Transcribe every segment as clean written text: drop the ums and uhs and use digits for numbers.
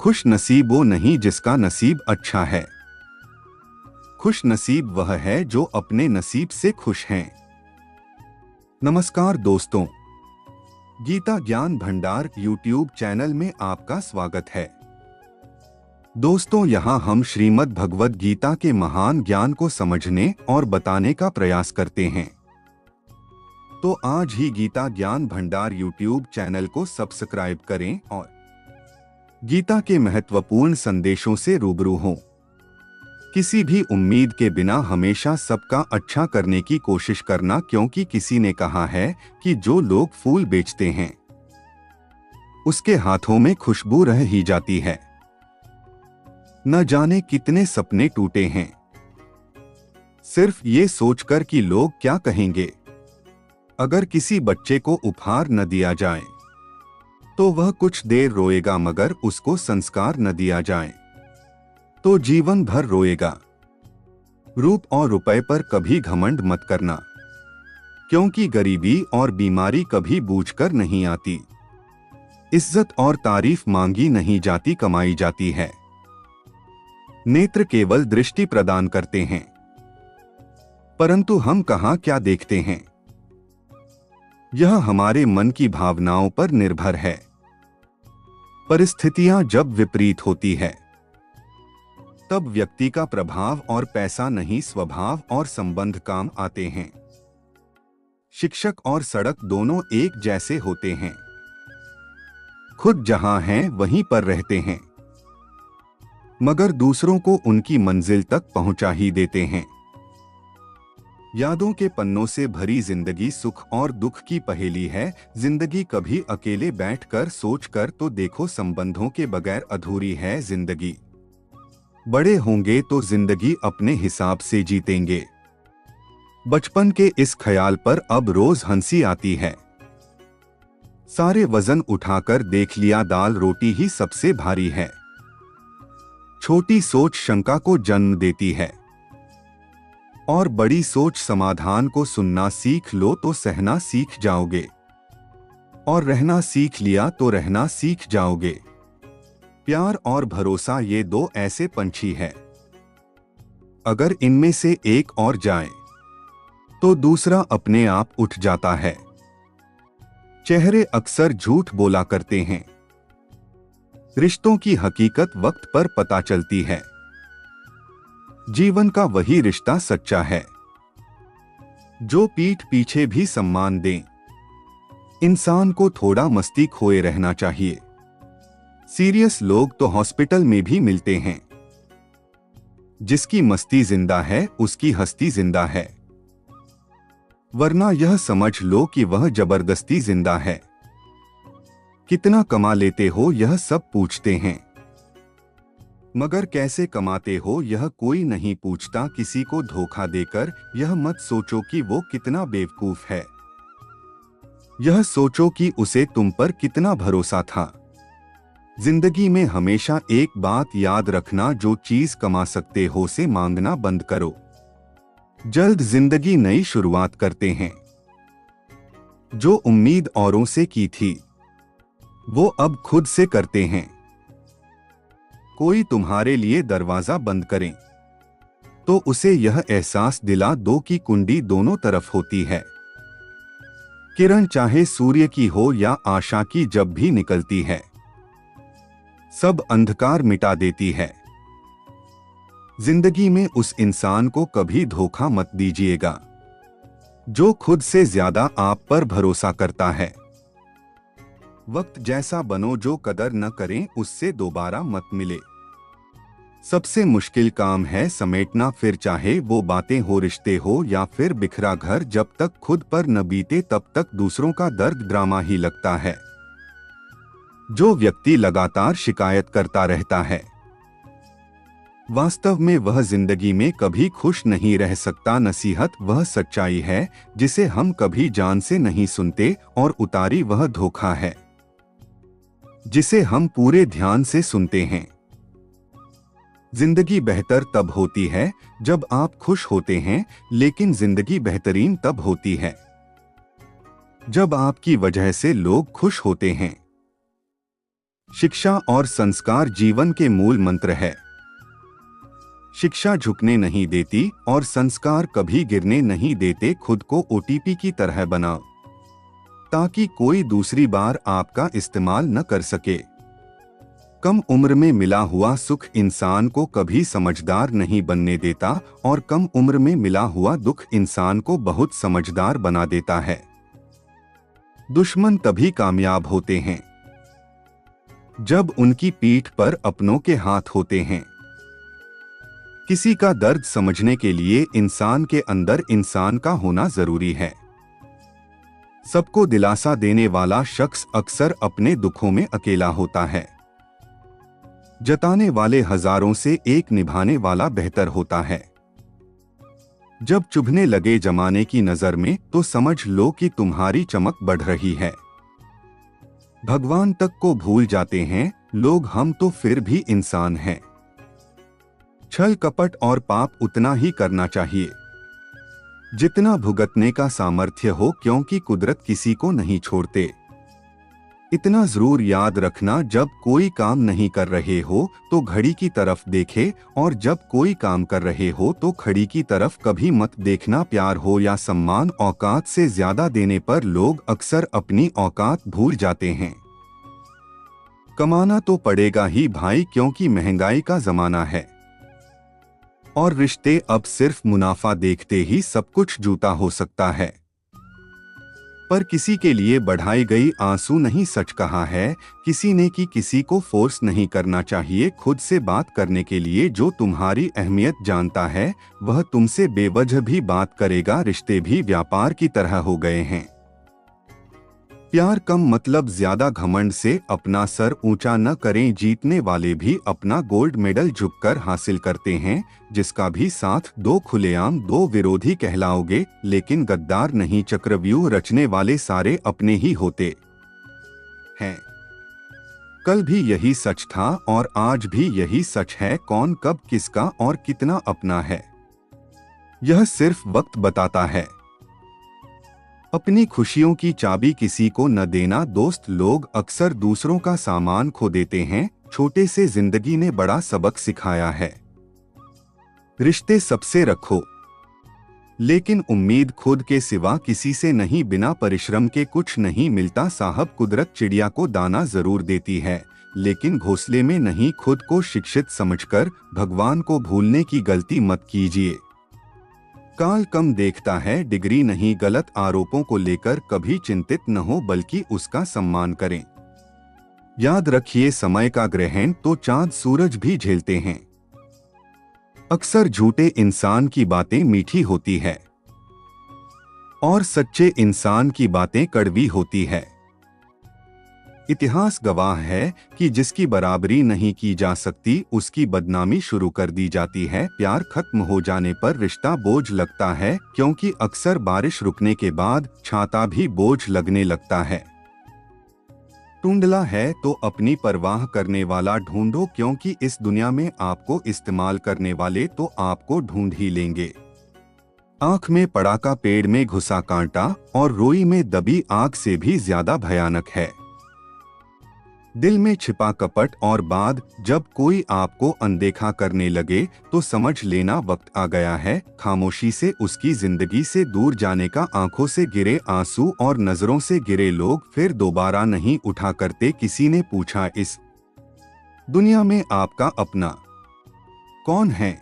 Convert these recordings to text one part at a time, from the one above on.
खुश नसीब वो नहीं जिसका नसीब अच्छा है। खुश नसीब वह है जो अपने नसीब से खुश हैं। नमस्कार दोस्तों, गीता ज्ञान भंडार यूट्यूब चैनल में आपका स्वागत है। दोस्तों, यहाँ हम श्रीमद् भगवद गीता के महान ज्ञान को समझने और बताने का प्रयास करते हैं। तो आज ही गीता ज्ञान भंडार यूट्यूब चैनल को सब्सक्राइब करें और गीता के महत्वपूर्ण संदेशों से रूबरू हों। किसी भी उम्मीद के बिना हमेशा सबका अच्छा करने की कोशिश करना, क्योंकि किसी ने कहा है कि जो लोग फूल बेचते हैं उसके हाथों में खुशबू रह ही जाती है। न जाने कितने सपने टूटे हैं सिर्फ ये सोचकर कि लोग क्या कहेंगे। अगर किसी बच्चे को उपहार न दिया जाए तो वह कुछ देर रोएगा, मगर उसको संस्कार न दिया जाए तो जीवन भर रोएगा। रूप और रुपए पर कभी घमंड मत करना, क्योंकि गरीबी और बीमारी कभी बूझकर नहीं आती। इज्जत और तारीफ मांगी नहीं जाती, कमाई जाती है। नेत्र केवल दृष्टि प्रदान करते हैं, परंतु हम कहाँ क्या देखते हैं यह हमारे मन की भावनाओं पर निर्भर है। परिस्थितियां जब विपरीत होती है तब व्यक्ति का प्रभाव और पैसा नहीं, स्वभाव और संबंध काम आते हैं। शिक्षक और सड़क दोनों एक जैसे होते हैं, खुद जहां हैं वहीं पर रहते हैं, मगर दूसरों को उनकी मंजिल तक पहुंचा ही देते हैं। यादों के पन्नों से भरी जिंदगी सुख और दुख की पहेली है। जिंदगी कभी अकेले बैठकर सोचकर तो देखो, संबंधों के बगैर अधूरी है जिंदगी। बड़े होंगे तो जिंदगी अपने हिसाब से जीतेंगे। बचपन के इस ख्याल पर अब रोज हंसी आती है। सारे वजन उठाकर देख लिया, दाल रोटी ही सबसे भारी है। छोटी सोच शंका को जन्म देती है और बड़ी सोच समाधान को सुनना सीख लो तो सहना सीख जाओगे, और रहना सीख लिया तो रहना सीख जाओगे। प्यार और भरोसा ये दो ऐसे पंछी हैं, अगर इनमें से एक और जाए तो दूसरा अपने आप उठ जाता है। चेहरे अक्सर झूठ बोला करते हैं, रिश्तों की हकीकत वक्त पर पता चलती है। जीवन का वही रिश्ता सच्चा है जो पीठ पीछे भी सम्मान दे। इंसान को थोड़ा मस्ती खोए रहना चाहिए। सीरियस लोग तो हॉस्पिटल में भी मिलते हैं। जिसकी मस्ती जिंदा है उसकी हस्ती जिंदा है, वरना यह समझ लो कि वह जबरदस्ती जिंदा है। कितना कमा लेते हो यह सब पूछते हैं, मगर कैसे कमाते हो यह कोई नहीं पूछता। किसी को धोखा देकर यह मत सोचो कि वो कितना बेवकूफ है, यह सोचो कि उसे तुम पर कितना भरोसा था। जिंदगी में हमेशा एक बात याद रखना, जो चीज कमा सकते हो से मांगना बंद करो। जल्द जिंदगी नई शुरुआत करते हैं। जो उम्मीद औरों से की थी वो अब खुद से करते हैं। कोई तुम्हारे लिए दरवाजा बंद करे तो उसे यह एहसास दिला दो कि कुंडी दोनों तरफ होती है। किरण चाहे सूर्य की हो या आशा की, जब भी निकलती है सब अंधकार मिटा देती है। जिंदगी में उस इंसान को कभी धोखा मत दीजिएगा जो खुद से ज्यादा आप पर भरोसा करता है। वक्त जैसा बनो, जो कदर न करें उससे दोबारा मत मिले। सबसे मुश्किल काम है समेटना, फिर चाहे वो बातें हो, रिश्ते हो या फिर बिखरा घर। जब तक खुद पर न बीते तब तक दूसरों का दर्द ड्रामा ही लगता है। जो व्यक्ति लगातार शिकायत करता रहता है वास्तव में वह जिंदगी में कभी खुश नहीं रह सकता। नसीहत वह सच्चाई है जिसे हम कभी जान से नहीं सुनते, और उतारी वह धोखा है जिसे हम पूरे ध्यान से सुनते हैं। जिंदगी बेहतर तब होती है जब आप खुश होते हैं, लेकिन जिंदगी बेहतरीन तब होती है जब आपकी वजह से लोग खुश होते हैं। शिक्षा और संस्कार जीवन के मूल मंत्र है। शिक्षा झुकने नहीं देती और संस्कार कभी गिरने नहीं देते। खुद को ओटीपी की तरह बनाओ ताकि कोई दूसरी बार आपका इस्तेमाल न कर सके। कम उम्र में मिला हुआ सुख इंसान को कभी समझदार नहीं बनने देता और कम उम्र में मिला हुआ दुख इंसान को बहुत समझदार बना देता है। दुश्मन तभी कामयाब होते हैं जब उनकी पीठ पर अपनों के हाथ होते हैं। किसी का दर्द समझने के लिए इंसान के अंदर इंसान का होना जरूरी है। सबको दिलासा देने वाला शख्स अक्सर अपने दुखों में अकेला होता है। जताने वाले हजारों से एक निभाने वाला बेहतर होता है। जब चुभने लगे जमाने की नजर में तो समझ लो कि तुम्हारी चमक बढ़ रही है। भगवान तक को भूल जाते हैं लोग, हम तो फिर भी इंसान हैं। छल कपट और पाप उतना ही करना चाहिए जितना भुगतने का सामर्थ्य हो, क्योंकि कुदरत किसी को नहीं छोड़ते। इतना जरूर याद रखना, जब कोई काम नहीं कर रहे हो तो घड़ी की तरफ देखे और जब कोई काम कर रहे हो तो घड़ी की तरफ कभी मत देखना। प्यार हो या सम्मान, औकात से ज्यादा देने पर लोग अक्सर अपनी औकात भूल जाते हैं। कमाना तो पड़ेगा ही भाई, क्योंकि महंगाई का जमाना है और रिश्ते अब सिर्फ मुनाफा देखते ही सब कुछ जूता हो सकता है। पर किसी के लिए बढ़ाई गई आंसू नहीं सच कहा है किसी ने कि किसी को फोर्स नहीं करना चाहिए खुद से बात करने के लिए। जो तुम्हारी अहमियत जानता है वह तुमसे बेवजह भी बात करेगा। रिश्ते भी व्यापार की तरह हो गए हैं। प्यार कम मतलब ज्यादा घमंड से अपना सर ऊंचा न करें। जीतने वाले भी अपना गोल्ड मेडल झुककर हासिल करते हैं। जिसका भी साथ दो खुलेआम दो विरोधी कहलाओगे, लेकिन गद्दार नहीं। चक्रव्यूह रचने वाले सारे अपने ही होते हैं। कल भी यही सच था और आज भी यही सच है। कौन कब किसका और कितना अपना है यह सिर्फ वक्त बताता है। अपनी खुशियों की चाबी किसी को न देना। दोस्त लोग अक्सर दूसरों का सामान खो देते हैं। छोटे से जिंदगी ने बड़ा सबक सिखाया है। रिश्ते सबसे रखो लेकिन उम्मीद खुद के सिवा किसी से नहीं। बिना परिश्रम के कुछ नहीं मिलता साहब। कुदरत चिड़िया को दाना जरूर देती है लेकिन घोंसले में नहीं। खुद को शिक्षित समझकर भगवान को भूलने की गलती मत कीजिए। काल कम देखता है डिग्री नहीं। गलत आरोपों को लेकर कभी चिंतित न हो बल्कि उसका सम्मान करें। याद रखिए समय का ग्रहण तो चांद सूरज भी झेलते हैं। अक्सर झूठे इंसान की बातें मीठी होती है और सच्चे इंसान की बातें कड़वी होती है। इतिहास गवाह है कि जिसकी बराबरी नहीं की जा सकती उसकी बदनामी शुरू कर दी जाती है। प्यार खत्म हो जाने पर रिश्ता बोझ लगता है, क्योंकि अक्सर बारिश रुकने के बाद छाता भी बोझ लगने लगता है। टूंडला है तो अपनी परवाह करने वाला ढूंढो, क्योंकि इस दुनिया में आपको इस्तेमाल करने वाले तो आपको ढूंढ ही लेंगे। आंख में पड़ा का पेड़ में घुसा कांटा और रोई में दबी आग से भी ज्यादा भयानक है। दिल में छिपा कपट और बाद जब कोई आपको अनदेखा करने लगे तो समझ लेना वक्त आ गया है। खामोशी से उसकी जिंदगी से दूर जाने का। आंखों से गिरे आंसू और नजरों से गिरे लोग फिर दोबारा नहीं उठा करते। किसी ने पूछा इस दुनिया में आपका अपना कौन है?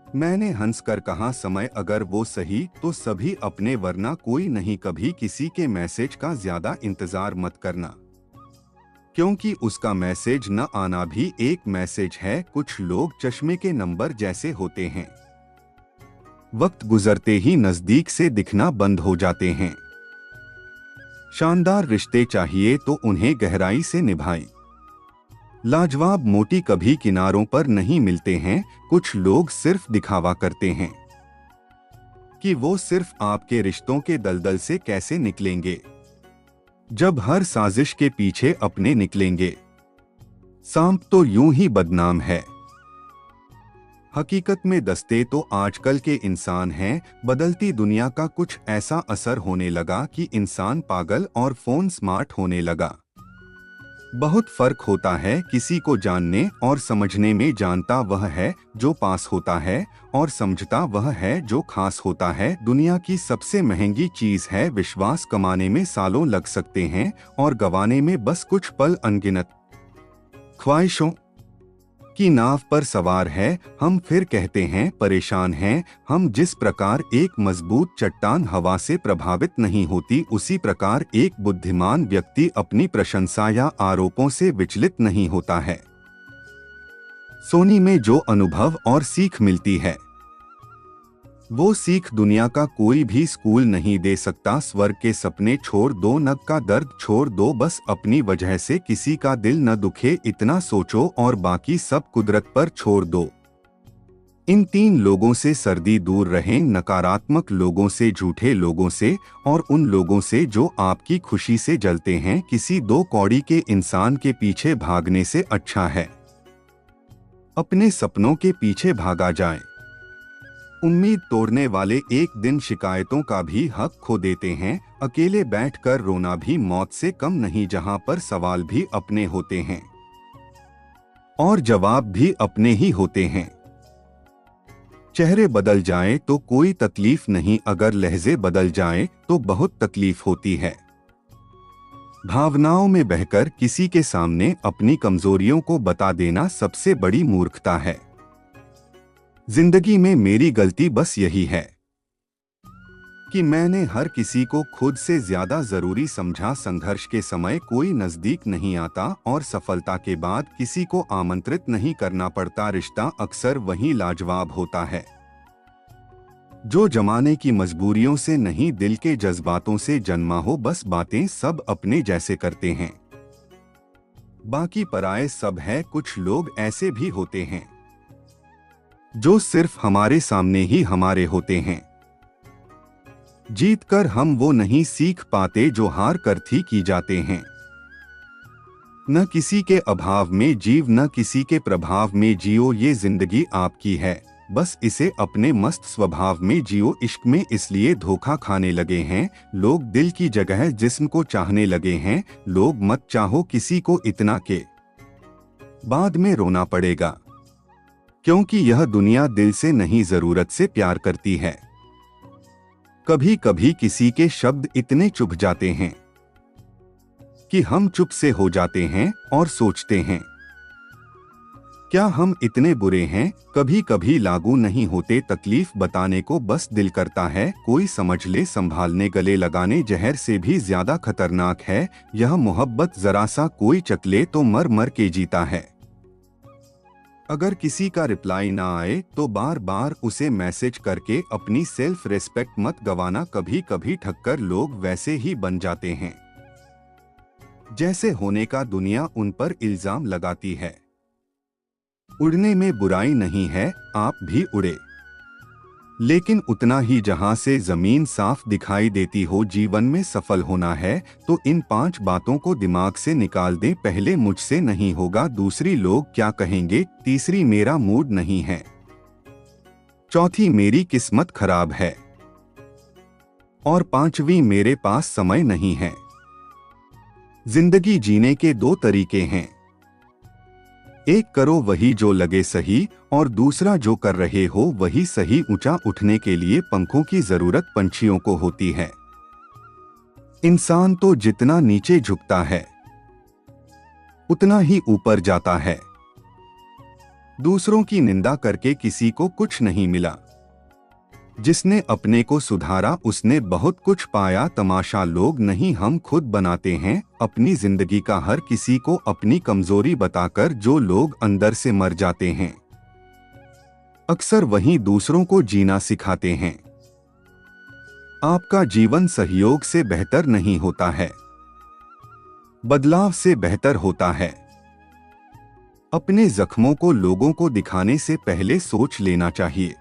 मैंने हंसकर कहा समय। अगर वो सही तो सभी अपने, वरना कोई नहीं। कभी किसी के मैसेज का ज्यादा इंतजार मत करना, क्योंकि उसका मैसेज न आना भी एक मैसेज है। कुछ लोग चश्मे के नंबर जैसे होते हैं, वक्त गुजरते ही नजदीक से दिखना बंद हो जाते हैं। शानदार रिश्ते चाहिए तो उन्हें गहराई से निभाएं। लाजवाब मोती कभी किनारों पर नहीं मिलते हैं। कुछ लोग सिर्फ दिखावा करते हैं कि वो सिर्फ आपके रिश्तों के दलदल से कैसे निकलेंगे, जब हर साजिश के पीछे अपने निकलेंगे। सांप तो यूं ही बदनाम है। हकीकत में दस्ते तो आजकल के इंसान हैं। बदलती दुनिया का कुछ ऐसा असर होने लगा कि इंसान पागल और फोन स्मार्ट होने लगा। बहुत फर्क होता है किसी को जानने और समझने में। जानता वह है जो पास होता है और समझता वह है जो खास होता है। दुनिया की सबसे महंगी चीज है विश्वास। कमाने में सालों लग सकते हैं और गंवाने में बस कुछ पल। अनगिनत ख्वाहिशों की नाव पर सवार है हम, फिर कहते हैं परेशान हैं हम। जिस प्रकार एक मजबूत चट्टान हवा से प्रभावित नहीं होती, उसी प्रकार एक बुद्धिमान व्यक्ति अपनी प्रशंसा या आरोपों से विचलित नहीं होता है। सोनी में जो अनुभव और सीख मिलती है, वो सीख दुनिया का कोई भी स्कूल नहीं दे सकता। स्वर्ग के सपने छोड़ दो, नग का दर्द छोड़ दो, बस अपनी वजह से किसी का दिल न दुखे इतना सोचो और बाकी सब कुदरत पर छोड़ दो। इन 3 लोगों से सर्दी दूर रहें, नकारात्मक लोगों से, झूठे लोगों से और उन लोगों से जो आपकी खुशी से जलते हैं। किसी 2 कौड़ी के इंसान के पीछे भागने से अच्छा है अपने सपनों के पीछे भागा जाए। उम्मीद तोड़ने वाले एक दिन शिकायतों का भी हक खो देते हैं। अकेले बैठकर रोना भी मौत से कम नहीं, जहां पर सवाल भी अपने होते हैं और जवाब भी अपने ही होते हैं। चेहरे बदल जाएं तो कोई तकलीफ नहीं, अगर लहजे बदल जाएं तो बहुत तकलीफ होती है। भावनाओं में बहकर किसी के सामने अपनी कमजोरियों को बता देना सबसे बड़ी मूर्खता है। जिंदगी में मेरी गलती बस यही है कि मैंने हर किसी को खुद से ज्यादा जरूरी समझा। संघर्ष के समय कोई नजदीक नहीं आता और सफलता के बाद किसी को आमंत्रित नहीं करना पड़ता। रिश्ता अक्सर वही लाजवाब होता है जो जमाने की मजबूरियों से नहीं, दिल के जज्बातों से जन्मा हो। बस बातें सब अपने जैसे करते हैं, बाकी पराये सब है। कुछ लोग ऐसे भी होते हैं जो सिर्फ हमारे सामने ही हमारे होते हैं। जीत कर हम वो नहीं सीख पाते जो हार कर थी की जाते हैं। न किसी के अभाव में जीव, न किसी के प्रभाव में जियो। ये जिंदगी आपकी है, बस इसे अपने मस्त स्वभाव में जियो। इश्क में इसलिए धोखा खाने लगे हैं लोग, दिल की जगह जिस्म को चाहने लगे हैं लोग। मत चाहो किसी को इतना के बाद में रोना पड़ेगा, क्योंकि यह दुनिया दिल से नहीं जरूरत से प्यार करती है। कभी कभी किसी के शब्द इतने चुभ जाते हैं कि हम चुप से हो जाते हैं और सोचते हैं क्या हम इतने बुरे हैं। कभी कभी लागू नहीं होते तकलीफ बताने को, बस दिल करता है कोई समझ ले। संभालने गले लगाने जहर से भी ज्यादा खतरनाक है यह मोहब्बत। जरा सा कोई चकले तो मर मर के जीता है। अगर किसी का रिप्लाई ना आए तो बार बार उसे मैसेज करके अपनी सेल्फ रेस्पेक्ट मत गवाना। कभी कभी ठक्कर लोग वैसे ही बन जाते हैं जैसे होने का दुनिया उन पर इल्जाम लगाती है। उड़ने में बुराई नहीं है, आप भी उड़े, लेकिन उतना ही जहां से जमीन साफ दिखाई देती हो। जीवन में सफल होना है तो इन 5 बातों को दिमाग से निकाल दें। पहले मुझसे नहीं होगा, दूसरी लोग क्या कहेंगे, तीसरी मेरा मूड नहीं है, चौथी मेरी किस्मत खराब है और 5वीं मेरे पास समय नहीं है। जिंदगी जीने के 2 तरीके हैं, एक करो वही जो लगे सही और दूसरा जो कर रहे हो वही सही। ऊंचा उठने के लिए पंखों की जरूरत पंछियों को होती है। इंसान तो जितना नीचे झुकता है उतना ही ऊपर जाता है। दूसरों की निंदा करके किसी को कुछ नहीं मिला, जिसने अपने को सुधारा उसने बहुत कुछ पाया। तमाशा लोग नहीं हम खुद बनाते हैं अपनी जिंदगी का। हर किसी को अपनी कमजोरी बताकर जो लोग अंदर से मर जाते हैं अक्सर वहीं दूसरों को जीना सिखाते हैं। आपका जीवन सहयोग से बेहतर नहीं होता है, बदलाव से बेहतर होता है। अपने जख्मों को लोगों को दिखाने से पहले सोच लेना चाहिए,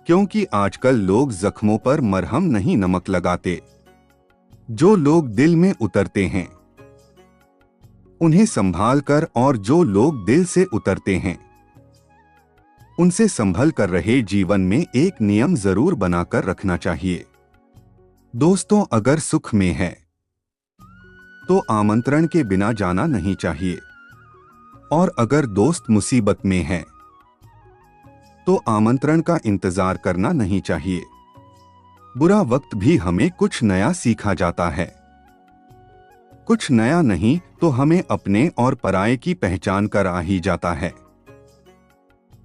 क्योंकि आजकल लोग जख्मों पर मरहम नहीं नमक लगाते। जो लोग दिल में उतरते हैं उन्हें संभाल कर, और जो लोग दिल से उतरते हैं उनसे संभल कर रहे। जीवन में एक नियम जरूर बनाकर रखना चाहिए, दोस्तों अगर सुख में है तो आमंत्रण के बिना जाना नहीं चाहिए। और अगर दोस्त मुसीबत में है तो आमंत्रण का इंतजार करना नहीं चाहिए। बुरा वक्त भी हमें कुछ नया सीखा जाता है। कुछ नया नहीं तो हमें अपने और पराये की पहचान कर आ ही जाता है।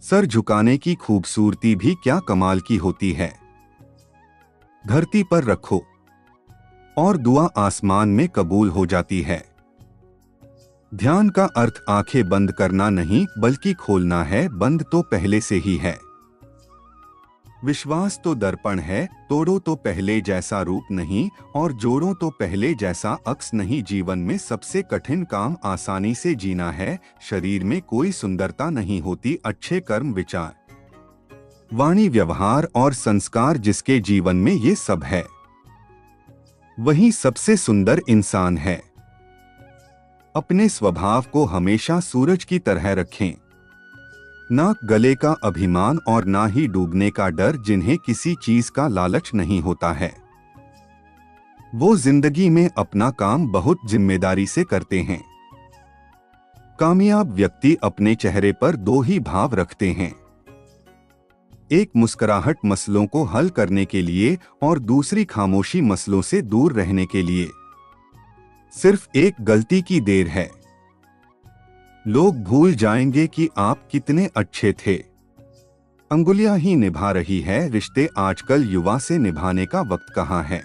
सर झुकाने की खूबसूरती भी क्या कमाल की होती है। धरती पर रखो और दुआ आसमान में कबूल हो जाती है। ध्यान का अर्थ आंखें बंद करना नहीं बल्कि खोलना है, बंद तो पहले से ही है। विश्वास तो दर्पण है, तोड़ो तो पहले जैसा रूप नहीं और जोड़ो तो पहले जैसा अक्स नहीं। जीवन में सबसे कठिन काम आसानी से जीना है। शरीर में कोई सुंदरता नहीं होती, अच्छे कर्म, विचार, वाणी, व्यवहार और संस्कार जिसके जीवन में ये सब है वही सबसे सुंदर इंसान है। अपने स्वभाव को हमेशा सूरज की तरह रखें, ना गले का अभिमान और ना ही डूबने का डर। जिन्हें किसी चीज का लालच नहीं होता है वो जिंदगी में अपना काम बहुत जिम्मेदारी से करते हैं। कामयाब व्यक्ति अपने चेहरे पर दो ही भाव रखते हैं, एक मुस्कुराहट मसलों को हल करने के लिए और दूसरी खामोशी मसलों से दूर रहने के लिए। सिर्फ एक गलती की देर है, लोग भूल जाएंगे कि आप कितने अच्छे थे। अंगुलियां ही निभा रही है रिश्ते, आजकल युवा से निभाने का वक्त कहाँ है।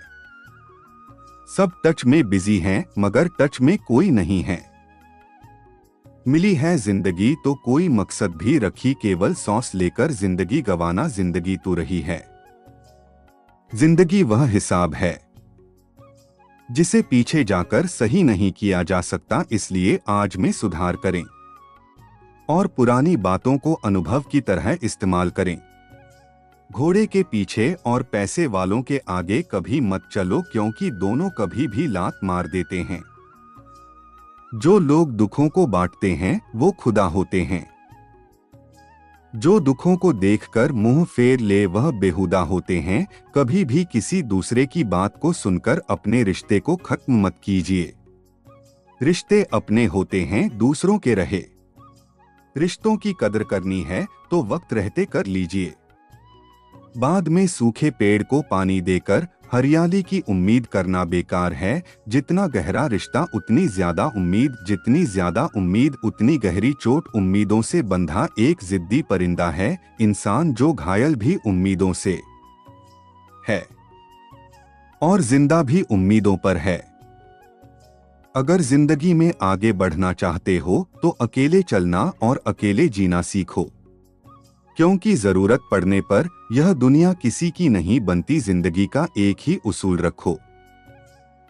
सब टच में बिजी हैं मगर टच में कोई नहीं है। मिली है जिंदगी तो कोई मकसद भी रखी, केवल सांस लेकर जिंदगी गंवाना जिंदगी तो रही है। जिंदगी वह हिसाब है जिसे पीछे जाकर सही नहीं किया जा सकता, इसलिए आज में सुधार करें और पुरानी बातों को अनुभव की तरह इस्तेमाल करें। घोड़े के पीछे और पैसे वालों के आगे कभी मत चलो, क्योंकि दोनों कभी भी लात मार देते हैं। जो लोग दुखों को बांटते हैं वो खुदा होते हैं। जो दुखों को देखकर मुंह फेर ले वह बेहुदा होते हैं। कभी भी किसी दूसरे की बात को सुनकर अपने रिश्ते को खत्म मत कीजिए। रिश्ते अपने होते हैं, दूसरों के रहे। रिश्तों की कदर करनी है तो वक्त रहते कर लीजिए। बाद में सूखे पेड़ को पानी देकर हरियाली की उम्मीद करना बेकार है। जितना गहरा रिश्ता उतनी ज्यादा उम्मीद, जितनी ज्यादा उम्मीद उतनी गहरी चोट। उम्मीदों से बंधा एक जिद्दी परिंदा है इंसान, जो घायल भी उम्मीदों से है और जिंदा भी उम्मीदों पर है। अगर जिंदगी में आगे बढ़ना चाहते हो तो अकेले चलना और अकेले जीना सीखो, क्योंकि जरूरत पड़ने पर यह दुनिया किसी की नहीं बनती। जिंदगी का एक ही उसूल रखो,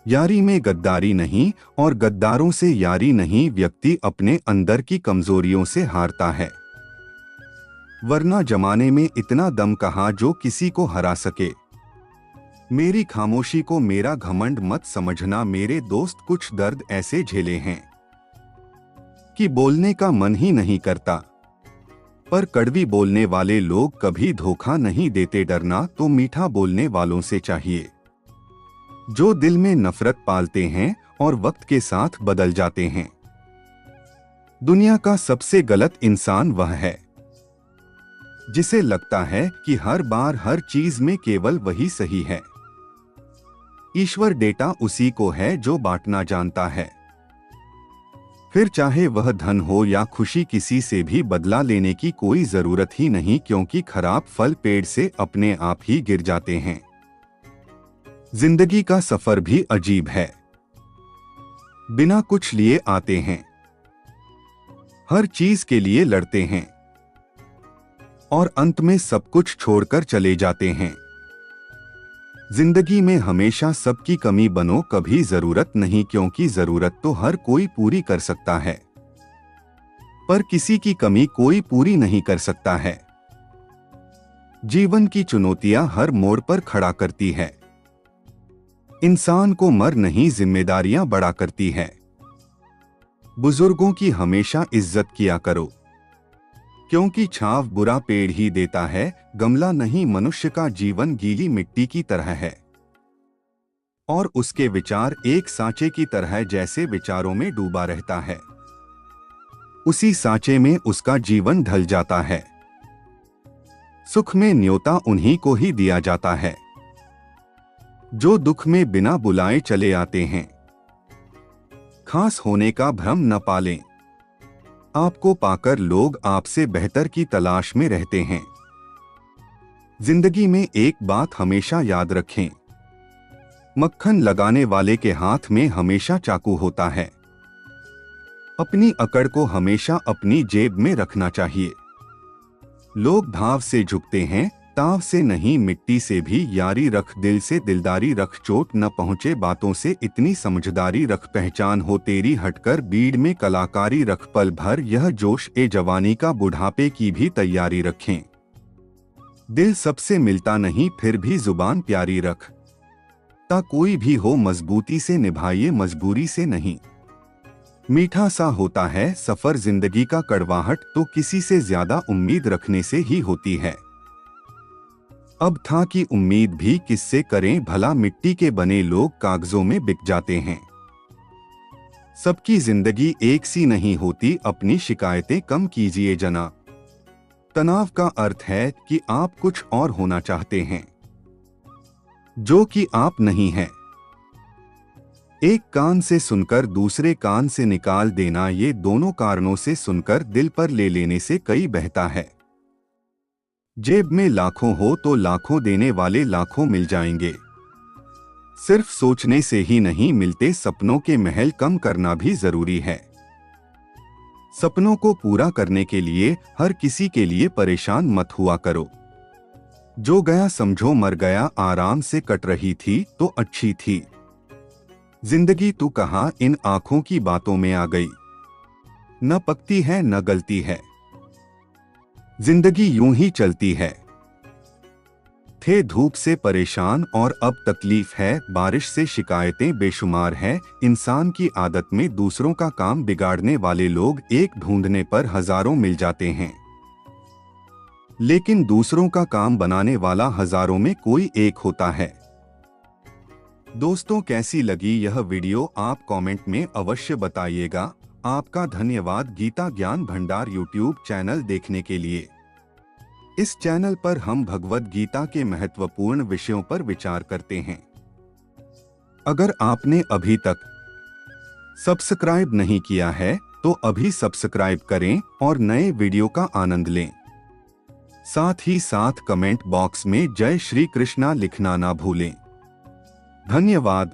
यारी में गद्दारी नहीं और गद्दारों से यारी नहीं। व्यक्ति अपने अंदर की कमजोरियों से हारता है, वरना जमाने में इतना दम कहाँ जो किसी को हरा सके। मेरी खामोशी को मेरा घमंड मत समझना मेरे दोस्त, कुछ दर्द ऐसे झेले हैं कि बोलने का मन ही नहीं करता। पर कड़वी बोलने वाले लोग कभी धोखा नहीं देते, डरना तो मीठा बोलने वालों से चाहिए। जो दिल में नफरत पालते हैं और वक्त के साथ बदल जाते हैं। दुनिया का सबसे गलत इंसान वह है जिसे लगता है कि हर बार हर चीज में केवल वही सही है। ईश्वर देता उसी को है जो बांटना जानता है। फिर चाहे वह धन हो या खुशी, किसी से भी बदला लेने की कोई जरूरत ही नहीं, क्योंकि खराब फल पेड़ से अपने आप ही गिर जाते हैं। जिंदगी का सफर भी अजीब है, बिना कुछ लिए आते हैं, हर चीज के लिए लड़ते हैं और अंत में सब कुछ छोड़कर चले जाते हैं। जिंदगी में हमेशा सबकी कमी बनो, कभी जरूरत नहीं, क्योंकि जरूरत तो हर कोई पूरी कर सकता है, पर किसी की कमी कोई पूरी नहीं कर सकता है। जीवन की चुनौतियां हर मोड़ पर खड़ा करती है। इंसान को मर नहीं, जिम्मेदारियां बड़ा करती है। बुजुर्गों की हमेशा इज्जत किया करो, क्योंकि छांव बुरा पेड़ ही देता है, गमला नहीं। मनुष्य का जीवन गीली मिट्टी की तरह है, और उसके विचार एक सांचे की तरह जैसे विचारों में डूबा रहता है। उसी सांचे में उसका जीवन ढल जाता है। सुख में न्योता उन्हीं को ही दिया जाता है जो दुख में बिना बुलाए चले आते हैं। खास होने का भ्रम न पालें। आपको पाकर लोग आपसे बेहतर की तलाश में रहते हैं। जिंदगी में एक बात हमेशा याद रखें, मक्खन लगाने वाले के हाथ में हमेशा चाकू होता है। अपनी अकड़ को हमेशा अपनी जेब में रखना चाहिए। लोग भाव से झुकते हैं, ताव से नहीं। मिट्टी से भी यारी रख, दिल से दिलदारी रख। चोट न पहुंचे बातों से इतनी समझदारी रख। पहचान हो तेरी हटकर बीड़ में कलाकारी रख। पल भर यह जोश ए जवानी का, बुढ़ापे की भी तैयारी रखें। दिल सबसे मिलता नहीं फिर भी जुबान प्यारी रख। ता कोई भी हो मजबूती से निभाइए, मजबूरी से नहीं। मीठा सा होता है सफर जिंदगी का, कड़वाहट तो किसी से ज्यादा उम्मीद रखने से ही होती है। अब था कि उम्मीद भी किससे करें भला, मिट्टी के बने लोग कागजों में बिक जाते हैं। सबकी जिंदगी एक सी नहीं होती, अपनी शिकायतें कम कीजिए जना। तनाव का अर्थ है कि आप कुछ और होना चाहते हैं जो कि आप नहीं हैं। एक कान से सुनकर दूसरे कान से निकाल देना, ये दोनों कारणों से सुनकर दिल पर ले लेने से कई बहता है। जेब में लाखों हो तो लाखों देने वाले लाखों मिल जाएंगे। सिर्फ सोचने से ही नहीं मिलते, सपनों के महल कम करना भी जरूरी है। सपनों को पूरा करने के लिए हर किसी के लिए परेशान मत हुआ करो। जो गया समझो मर गया, आराम से कट रही थी तो अच्छी थी। जिंदगी तू कहाँ इन आंखों की बातों में आ गई, न पकती है न गलती है, जिंदगी यूं ही चलती है। थे धूप से परेशान और अब तकलीफ है, बारिश से शिकायतें बेशुमार है। इंसान की आदत में दूसरों का काम बिगाड़ने वाले लोग एक ढूंढने पर हजारों मिल जाते हैं, लेकिन दूसरों का काम बनाने वाला हजारों में कोई एक होता है। दोस्तों, कैसी लगी यह वीडियो आप कमेंट में अवश्य बताइएगा। आपका धन्यवाद। गीता ज्ञान भंडार यूट्यूब चैनल देखने के लिए। इस चैनल पर हम भगवद गीता के महत्वपूर्ण विषयों पर विचार करते हैं। अगर आपने अभी तक सब्सक्राइब नहीं किया है तो अभी सब्सक्राइब करें और नए वीडियो का आनंद लें। साथ ही साथ कमेंट बॉक्स में जय श्री कृष्णा लिखना ना भूलें। धन्यवाद।